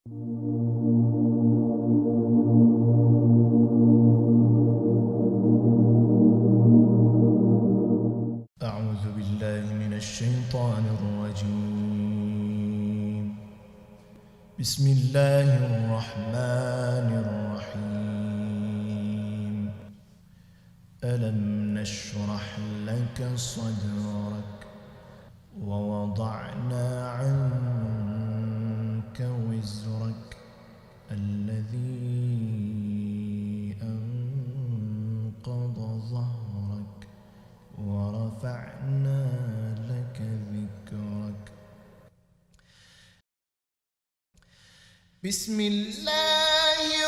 أعوذ بالله من الشيطان الرجيم. بسم الله الرحمن الرحيم. ألم نشرح لك صدرك ووضعنا عنك وزرك الذي أنقض ظهرك ورفعنا لك ذكرك. بسم الله